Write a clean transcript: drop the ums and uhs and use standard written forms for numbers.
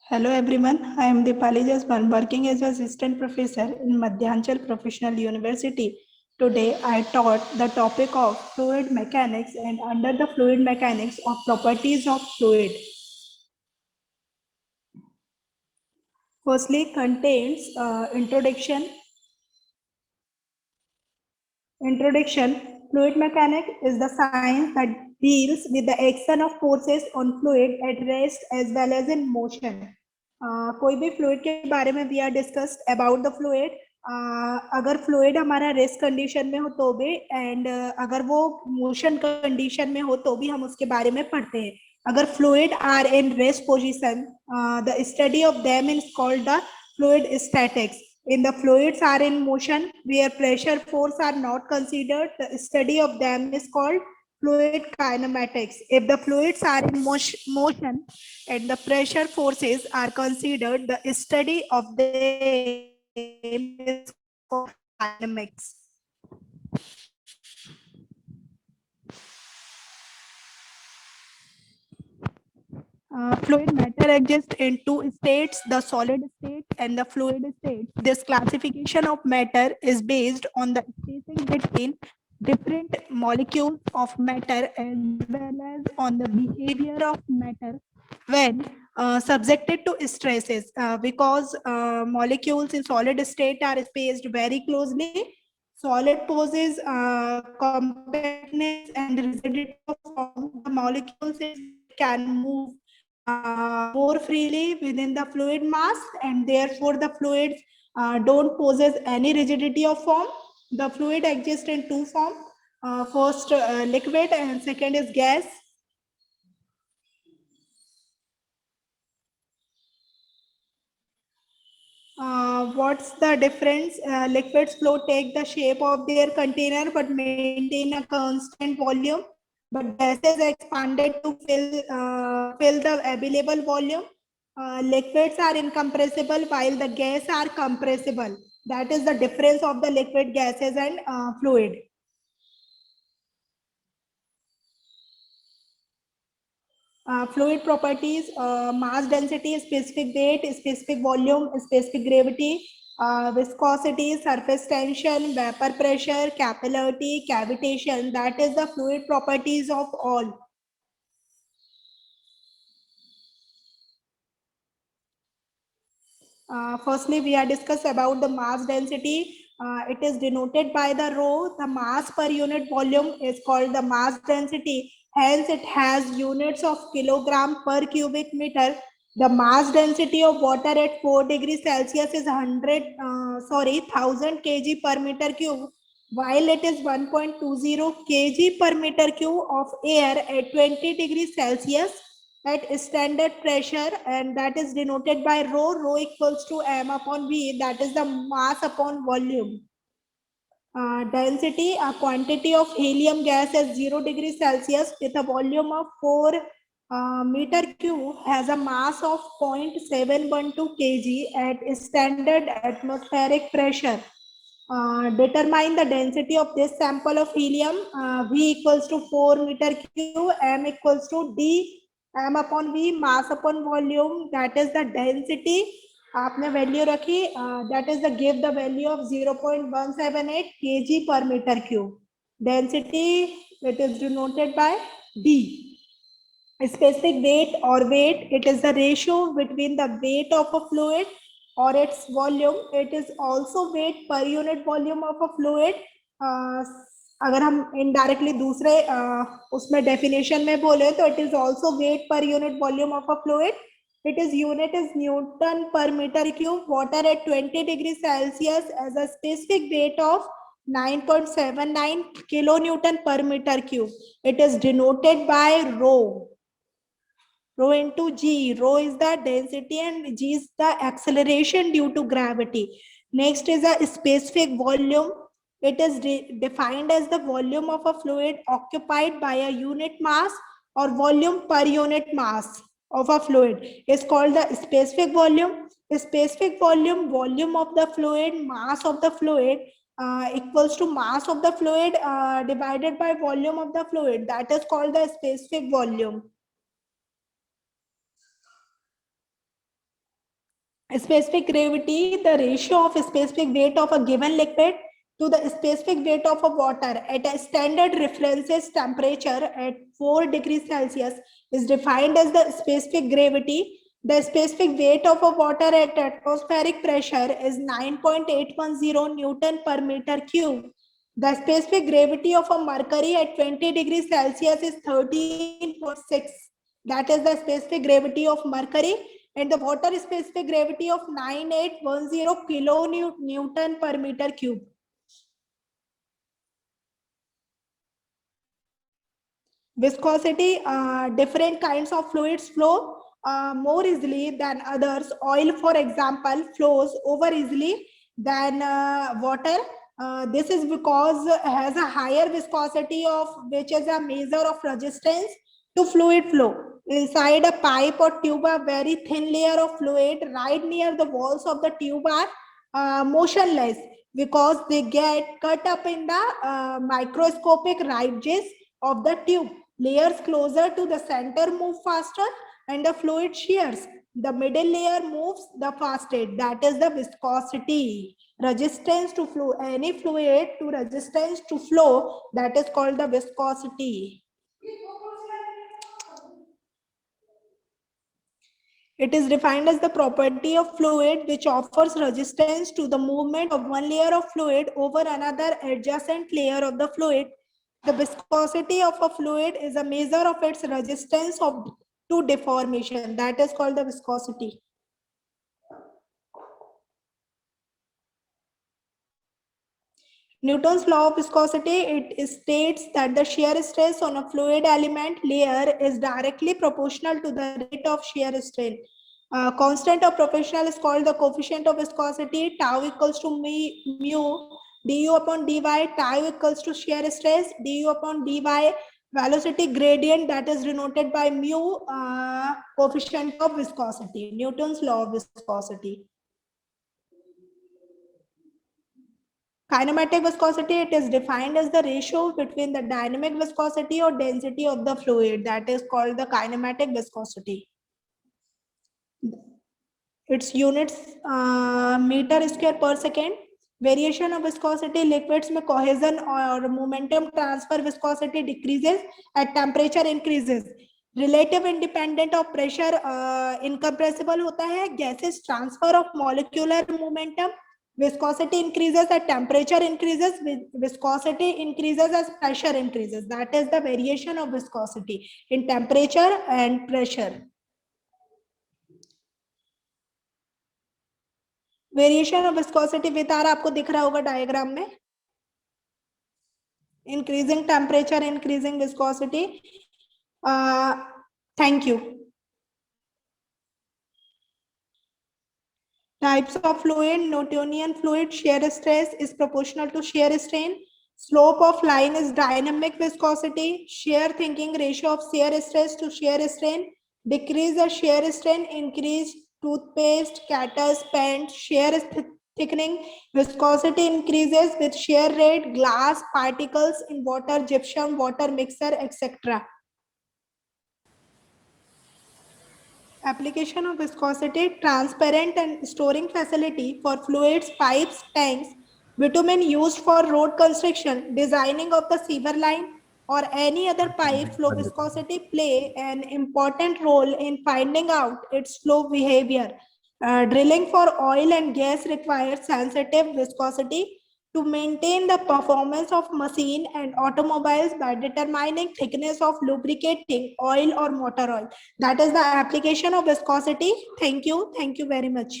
Hello everyone, I am Dipali Jaswan, working as an assistant professor in Madhyanchal Professional University. Today I taught the topic of fluid mechanics and under the fluid mechanics of properties of fluid. Firstly contains Introduction. Fluid mechanics is the science that deals with the action of forces on fluid at rest as well as in motion. कोई भी fluid के बारे में we are discussed about the fluid. अगर fluid हमारा rest condition में हो तो भी एंड अगर वो मोशन कंडीशन में हो तो भी हम उसके बारे में पढ़ते हैं. अगर fluid are in rest position, the study of them is called the fluid statics. In the fluids are in motion where pressure force are not considered, the study of them is called fluid kinematics. If the fluids are in motion and the pressure forces are considered, the study of them is called dynamics. Fluid matter exists in two states, the solid state and the fluid state. This classification of matter is based on the spacing between different molecules of matter as well as on the behavior of matter when subjected to stresses, because molecules in solid state are spaced very closely. Solid poses compactness and rigidity of form. The molecules in solid can move more freely within the fluid mass, and therefore the fluids don't possess any rigidity of form. The fluid exists in two forms. First liquid and second is gas. What's the difference? Liquids flow take the shape of their container but maintain a constant volume, but gases expanded to fill the available volume. Liquids are incompressible while the gas are compressible. That is the difference of the liquid, gases and fluid. Fluid properties, mass density, specific weight, specific volume, specific gravity, viscosity, surface tension, vapor pressure, capillarity, cavitation. That is the fluid properties of all. Firstly, we are discuss about the mass density. It is denoted by the rho. The mass per unit volume is called the mass density. Hence, it has units of kilogram per cubic meter. The mass density of water at 4 degrees Celsius is 1000 kg per meter cube, while it is 1.20 kg per meter cube of air at 20 degrees Celsius at standard pressure, and that is denoted by rho. Rho equals to m upon v, that is the mass upon volume. Density, a quantity of helium gas at 0 degrees Celsius with a volume of 4 meter cube has a mass of 0.712 kg at standard atmospheric pressure. Determine the density of this sample of helium. V equals to 4 meter cube, m equals to d m upon v, mass upon volume, that is the density. आपने value रखी, that is the give the value of 0.178 kg per meter cube. Density, it is denoted by d. Specific weight or weight, it is the ratio between the weight of a fluid or its volume. It is also weight per unit volume of a fluid. अगर हम indirectly दूसरे उसमें definition में बोले तो it is also weight per unit volume of a fluid. It is unit is Newton per meter cube. Water at 20 degrees Celsius as a specific weight of 9.79 kilonewton per meter cube. It is denoted by rho. Rho into g. Rho is the density and g is the acceleration due to gravity. Next is a specific volume. It is defined as the volume of a fluid occupied by a unit mass or volume per unit mass of a fluid is called the specific volume. The specific volume, volume of the fluid, mass of the fluid equals to mass of the fluid divided by volume of the fluid. That is called the specific volume. Specific gravity, the ratio of specific weight of a given liquid to the specific weight of a water at a standard reference temperature at 4 degrees Celsius is defined as the specific gravity. The specific weight of a water at atmospheric pressure is 9.810 Newton per meter cube. The specific gravity of a mercury at 20 degrees Celsius is 13.6. That is the specific gravity of mercury, and the water specific gravity of 9810 kilonewton per meter cube. Viscosity, different kinds of fluids flow more easily than others. Oil, for example, flows over easily than water. This is because it has a higher viscosity, of which is a measure of resistance to fluid flow. Inside a pipe or tube, a very thin layer of fluid right near the walls of the tube are motionless because they get cut up in the microscopic ridges of the tube. Layers closer to the center move faster and the fluid shears. The middle layer moves the fastest. That is the viscosity. Resistance to flow, any fluid to resistance to flow, that is called the viscosity. It is defined as the property of fluid which offers resistance to the movement of one layer of fluid over another adjacent layer of the fluid. The viscosity of a fluid is a measure of its resistance to deformation. That is called the viscosity. Newton's law of viscosity, it states that the shear stress on a fluid element layer is directly proportional to the rate of shear strain. Constant of proportional is called the coefficient of viscosity. Tau equals to mu du upon dy. Tau equals to shear stress du upon dy. Velocity gradient, that is denoted by mu, coefficient of viscosity. Newton's law of viscosity. Kinematic viscosity, it is defined as the ratio between the dynamic viscosity or density of the fluid. That is called the kinematic viscosity. Its units meter square per second. Variation of viscosity, liquids में cohesion or momentum transfer viscosity decreases at temperature increases. Relative independent of pressure incompressible होता है. Gases transfer of molecular momentum. Viscosity increases as temperature increases. Viscosity increases as pressure increases. That is the variation of viscosity in temperature and pressure. Variation of viscosity वितार आपको दिख रहा होगा diagram में. Increasing temperature, increasing viscosity. Thank you. Types of fluid. Newtonian fluid, shear stress is proportional to shear strain. Slope of line is dynamic viscosity. Shear thinking ratio of shear stress to shear strain. Decrease the shear strain, increase toothpaste, Catters, paint. Shear thickening, viscosity increases with shear rate. Glass, particles in water, gypsum, water mixer, etc. Application of viscosity, transparent and storing facility for fluids, pipes, tanks. Bitumen used for road construction, designing of the sewer line or any other pipe. Flow viscosity play an important role in finding out its flow behavior. Drilling for oil and gas requires sensitive viscosity to maintain the performance of machine and automobiles by determining thickness of lubricating oil or motor oil. That is the application of viscosity. Thank you very much.